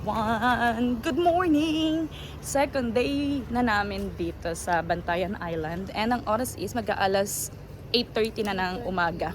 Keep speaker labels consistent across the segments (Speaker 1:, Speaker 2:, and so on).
Speaker 1: everyone! Good morning! Second day na namin dito sa Bantayan Island and ang oras is mag-aalas 8:30 na ng umaga.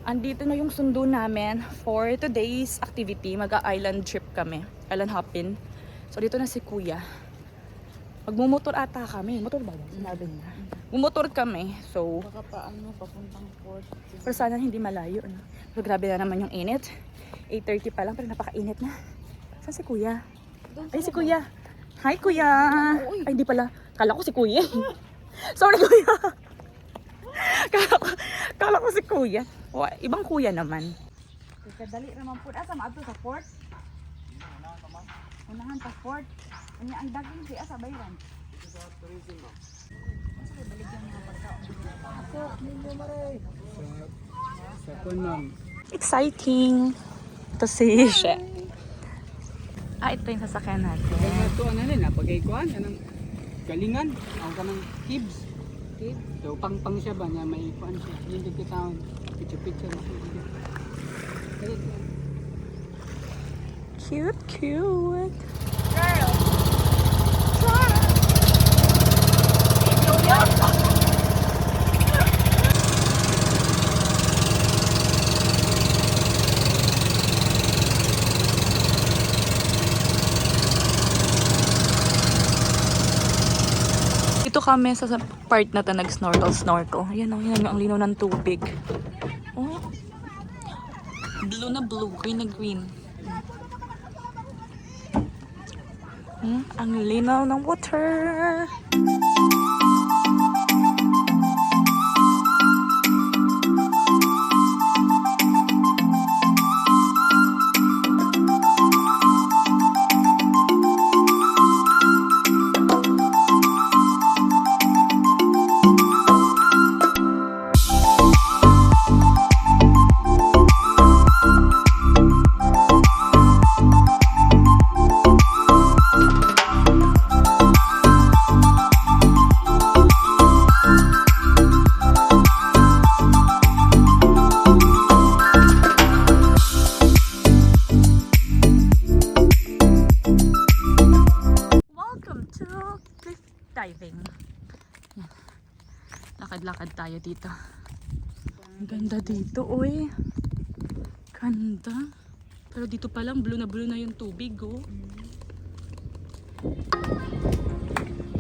Speaker 1: Andito na yung sundo namin for today's activity. Mag-island trip kami. Island hopping. So dito na si Kuya. Magmumotor ata kami. Motor ba? Sinabi niya. Mumotor kami. So,
Speaker 2: Baka paano, papuntang port.
Speaker 1: pero sana hindi malayo. No? So grabe na naman yung init. 8:30 pa lang pero napakainit na. Saan si Kuya? Ay, si Kuya. Hi, Kuya. Ay, hindi pala. Kala ko si Kuya. Sorry, Kuya. Kala ko si Kuya. O, ibang Kuya naman.
Speaker 2: Kadali naman po. Asa maato sa port? Unahan pa port. Unya ang daging si asa bayran.
Speaker 3: Sa Kunmang.
Speaker 1: Exciting. Ito si She. Ito yung sasakyan natin.
Speaker 3: Kaya ito ano rin, napagaykuhan, anong galingan, ang kanang kibs. So pang siya ba niya, may kuhan siya. Yung dikitaon, picture na siya.
Speaker 1: Cute, cute. Dito kami sa part na to nag-snorkel. Ayan o, yan ang linaw ng tubig. Oh. Blue na blue, green na green. Ang linaw ng water. Diving. Yan. Lakad-lakad tayo dito. Ang ganda dito, oy. Ganda. Pero dito pa lang, blue na yung tubig, oh.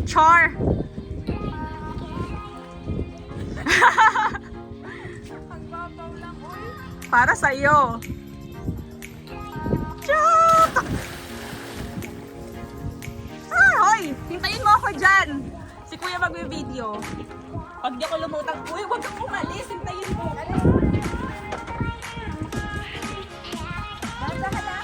Speaker 1: Char!
Speaker 2: Pagbabaw lang, oy.
Speaker 1: Para sa'yo. Char! Hoy! Hintayin mo ako dyan! Si Kuya mag-video. Pag di ako lumutang, uy, huwag kang umalis! Hintayin mo!
Speaker 2: Basta ka na.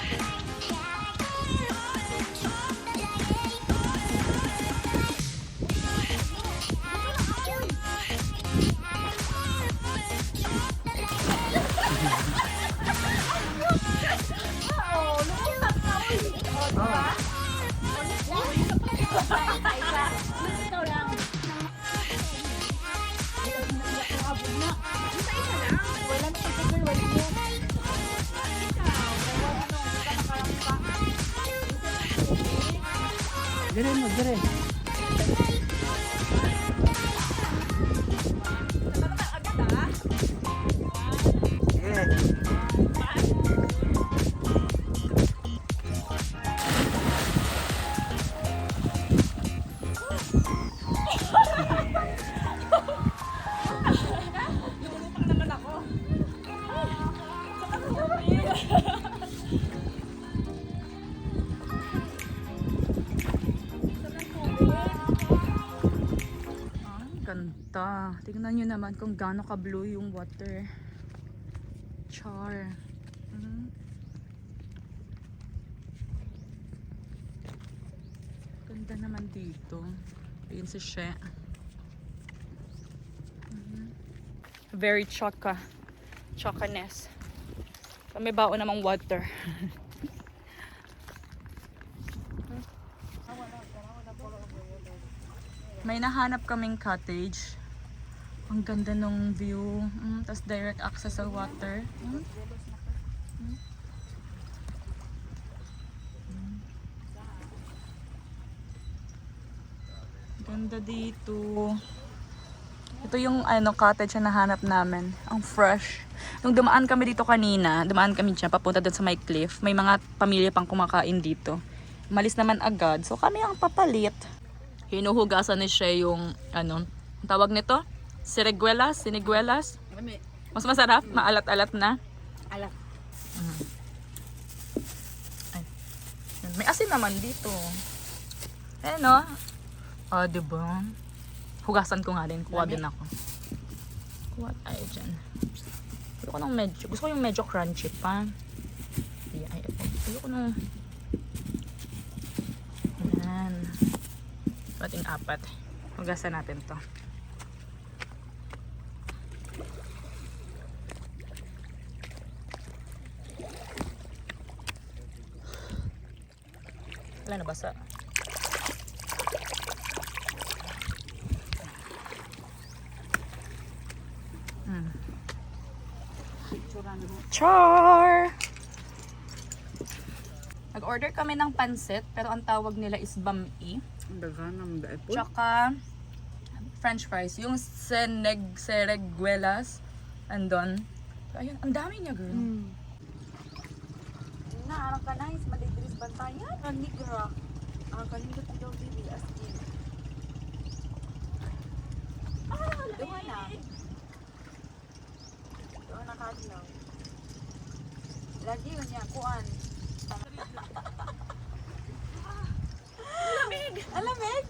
Speaker 3: Dire mo, dire.
Speaker 1: Ganda. Tingnan nyo naman kung gaano ka-blue yung water. Char. Ganda naman dito. Ayun si She. Very choka. Chokaness. So, may baon namang water. May nahanap kaming cottage. Ang ganda ng view. Tapos direct access sa water. Ganda dito. Ito yung cottage na nahanap namin. Ang fresh. Nung dumaan kami dito kanina, dumaan kami dyan, papunta doon sa may cliff. May mga pamilya pang kumakain dito. Malis naman agad. So kami ang papalit. Hinuhugasan ni siya yung, ang tawag nito? Siniguelas? Mas masarap? Maalat-alat na?
Speaker 2: Alat.
Speaker 1: Ay. May asin naman dito. Eh no? Diba? Hugasan ko nga din. Kuha din ako. Kuha tayo dyan. Gusto ko yung medyo crunchy pa. Ayoko na. Ayan. Pating 4. Hugasan natin to. Wala na basa. Char! Nag-order kami ng pansit, pero ang tawag nila is bami.
Speaker 2: Ang dagan ng daipon.
Speaker 1: Tsaka french fries. Yung sereguelas. Andon. So, ayun, ang dami niya, girl.
Speaker 2: Naarang ka na, is malidiris bantayan. Ang nigra. Ang kalindot daw dili as in. Doon na. Doon na kadlaw. Lagi yun niya, kuan. Alamig! Alamig!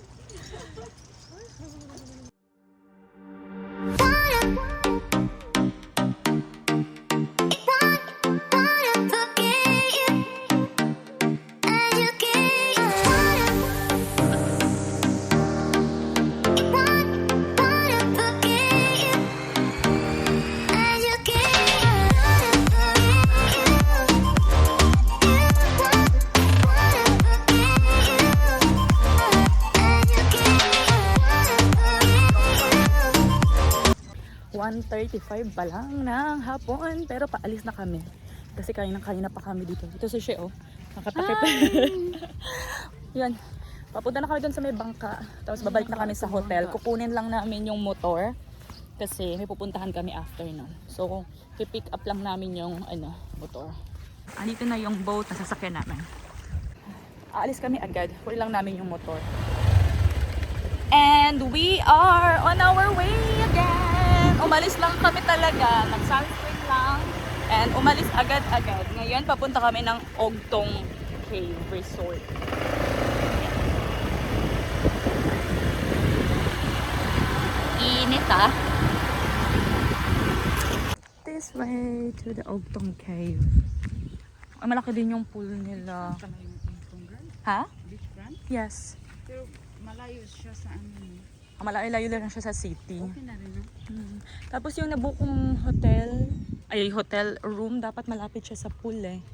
Speaker 1: $1:35 pa lang ng hapon, pero paalis na kami kasi kanina pa kami dito. Ito si Sheo, nakatakip. Yan, papunta na kami doon sa may bangka, tapos babalik na kami sa hotel. Kukunin lang namin yung motor kasi may pupuntahan kami after nun. So pick up lang namin yung motor. Andito na yung boat na sasakyan namin. Aalis kami agad, kunin lang namin yung motor. And we are on our way again. Umalis lang kami talaga. Nag-sunscreen lang. And umalis agad-agad. Ngayon, papunta kami ng Ogtong Cave Resort. Init ah. This way to the Ogtong Cave. Ay, malaki din yung pool nila. Ha? Yes.
Speaker 2: Pero malayo siya sa ano.
Speaker 1: Malayo lang siya sa city.
Speaker 2: Okay na rin, no?
Speaker 1: Tapos yung nabukong hotel room, dapat malapit siya sa pool eh.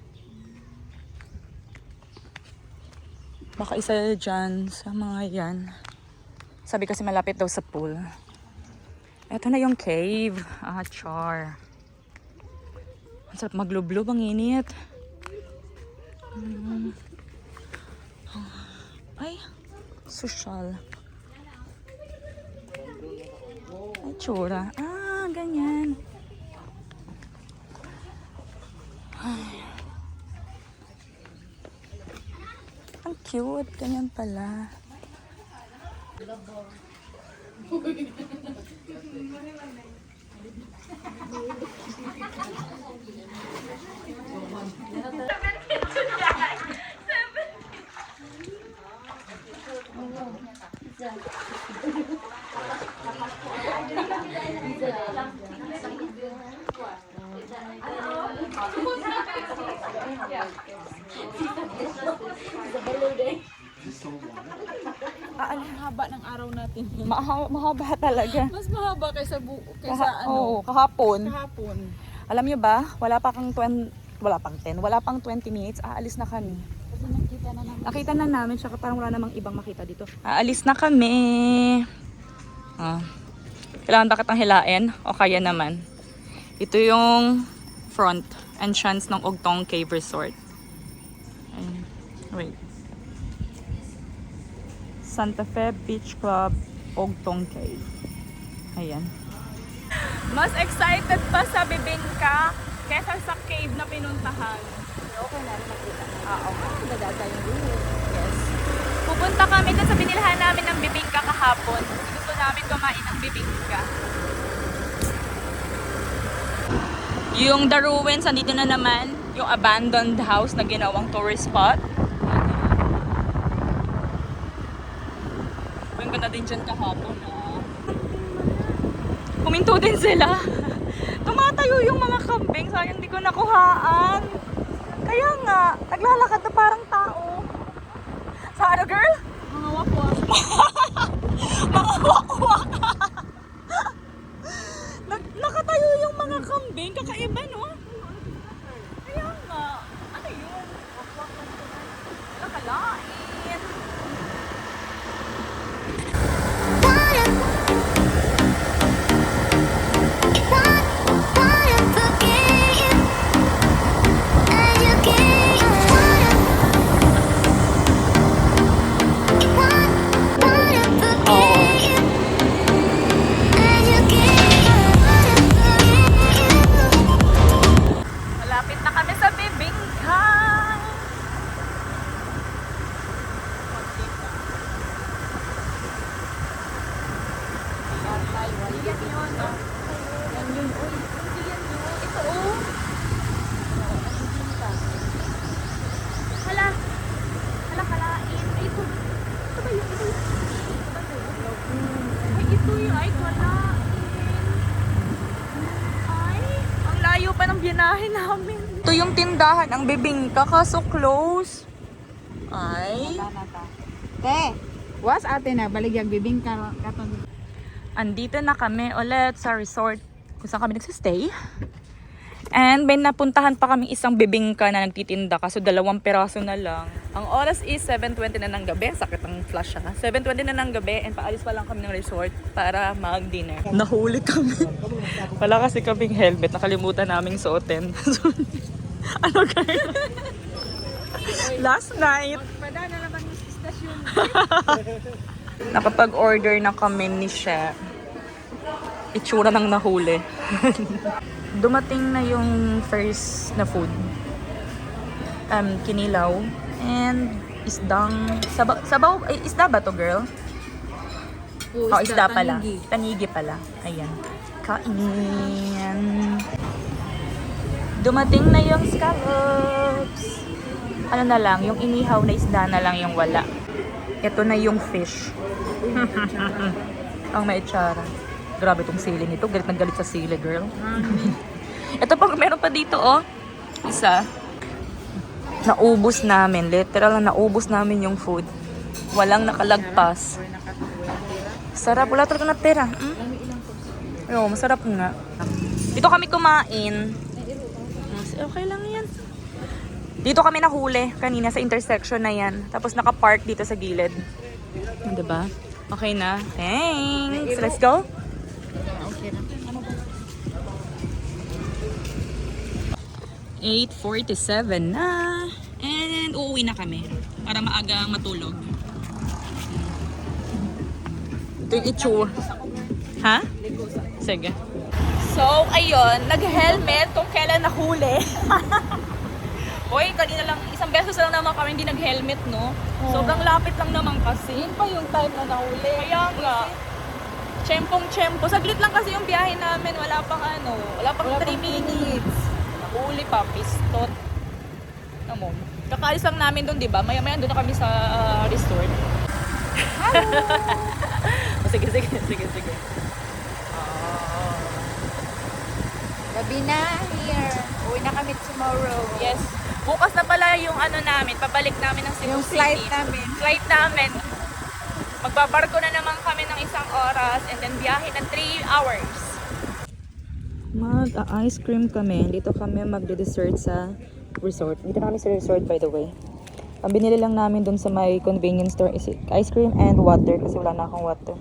Speaker 1: Baka isa dyan sa mga yan. Sabi kasi malapit daw sa pool. Ito na yung cave. Char. Ang sarap maglublob, ang init. Ay, social. Ay, tsura. Ganyan. Ay. Ang cute. Ganyan pala.
Speaker 2: Ang haba ng araw natin.
Speaker 1: Mahaba talaga.
Speaker 2: Mas mahaba kaysa
Speaker 1: Kahapon.
Speaker 2: kahapon.
Speaker 1: Alam niyo ba, wala pang 20 minutes, aalis na kami.
Speaker 2: Kasi
Speaker 1: Nakita na namin, tsaka parang wala namang ibang makita dito. Aalis na kami. Kailangan ba kitang hilain? O kaya naman? Ito yung front entrance ng Ogtong Cave Resort. Ayun. Wait. Santa Fe Beach Club, Ogtong Cave. Ayan. Mas excited pa sa Bibingka kesa sa cave na pinuntahan.
Speaker 2: Okay na rin makita.
Speaker 1: Okay.
Speaker 2: Dadata yung dulo.
Speaker 1: Yes. Pupunta kami dun sa binilhan namin ng bibingka kahapon. Gusto namin kumain ng bibingka. Yung The Ruins, andito na naman. Yung abandoned house na ginawang tourist spot. Ang ganda din dyan kahapon. Huminto din sila. Tumatayo yung mga kambing. Sayang di ko nakuhaan. Kaya nga, naglalakad na parang tao. Sa ano, girl?
Speaker 2: Mga wakwak.
Speaker 1: Mga wakwak. Nakatayo yung mga kambing. Kakaiba, no? Kaya nga. Ano yun? Wakwak na nakalain. Malapit na kami sa Bibingka. Yan yun, no? Yan yun, uy. Hindi yan yun. Ito, oh. Hala. Hala, kalain. Ay, ito. Ito ba yun? Ito yun. Ay, ito yun. Ay, kalain. Ay, ang layo pa ng biyanahe namin. Ito yung tindahan, ang Bibingka, kaso close. Ay.
Speaker 2: Te, was ate na, baligyag bibingka. Katong
Speaker 1: Andito na kami ulit sa resort kung saan kami nagsistay. And may napuntahan pa kami isang bibingka na nagtitinda kaso 2 piraso na lang. Ang oras is 7:20 na ng gabi. Sakit ang flash ha. 7:20 na ng gabi and paalis pa lang kami ng resort para mag-dinner. Nahuli kami. Wala kasi kaming helmet. Nakalimutan naming suotin. Ano kayo? Last night.
Speaker 2: pada na naman yung istasyon.
Speaker 1: Nakapag-order na kami ni Chef. Itsura ng nahuli. Dumating na yung first na food. Kinilaw. And isdang... Sabaw... Ay, isda ba to, girl? Oh, isda pala. Tanigi pala. Ayan. Kain. Dumating na yung scallops. Ano na lang, yung inihaw na isda na lang yung wala. Ito na yung fish. Ang may itsara. Grabe tong sili nito. Galit na galit sa sili, girl. Ito pa, meron pa dito, oh. Isa. Naubos namin. Literal na naubos namin yung food. Walang nakalagpas. Sarap. Wala talaga natira. Oo, masarap nga. Dito kami kumain. Okay lang yan. Dito kami nahuli kanina sa intersection na yan. Tapos nakapark dito sa gilid. Diba? Okay na. Thanks. Let's go.
Speaker 2: Okay na.
Speaker 1: 8:47 na. And uuwi na kami. Para maagang matulog. Ito yung itsura. Ha? Sige. So, ayun. Nag-helmet kung kailan nahuli. Hoy, kanina lang, isang beses lang naman kami hindi nag-helmet, no? Sobrang lapit lang naman kasi.
Speaker 2: Yun pa yung time na nahuli.
Speaker 1: Kaya nga. Tsempong-tsempo. Saglit lang kasi yung biyahe namin. Wala pang 3 minutes. Nahuli pa, pistot. Ano mo? Kakaalis lang namin doon, di ba? Maya-maya doon na kami sa resort. Sige.
Speaker 2: Gabi na here. Uwi na kami tomorrow.
Speaker 1: Yes. Bukas na pala yung namin, pabalik namin ng Cebu
Speaker 2: Yung
Speaker 1: City.
Speaker 2: flight namin.
Speaker 1: Magbabarko na naman kami ng 1 oras and then biyahe na 3 hours. Mag-ice cream kami. Dito kami magde-dessert sa resort. Dito na kami sa resort, by the way. Ang binili lang namin dun sa may convenience store is ice cream and water kasi wala na akong water.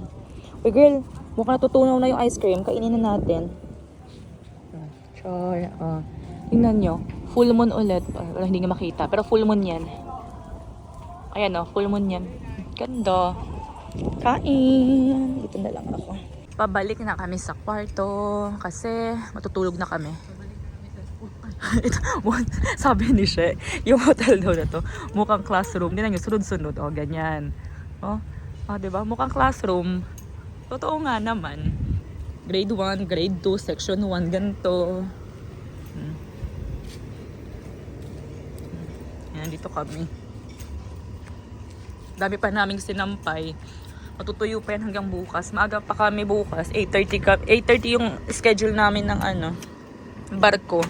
Speaker 1: Uy girl, mukhang natutunaw na yung ice cream. Kainin na natin. Char. Tingnan nyo. Full moon ulit. Wala, hindi nga makita. Pero full moon yan. Ayan o, full moon yan. Ganda. Kain. Dito na lang ako. Pabalik na kami sa kwarto kasi matutulog na kami. Sabi ni She, yung hotel daw na to, mukhang classroom. Hindi na yung sunod-sunod. O, ganyan. O, diba? Mukhang classroom. Totoo nga naman. Grade 1, grade 2, section 1, ganito. Yan, dito kami. Dami pa naming sinampay. Matutuyo pa yan hanggang bukas. Maaga pa kami bukas. 8:30 yung schedule namin ng barko.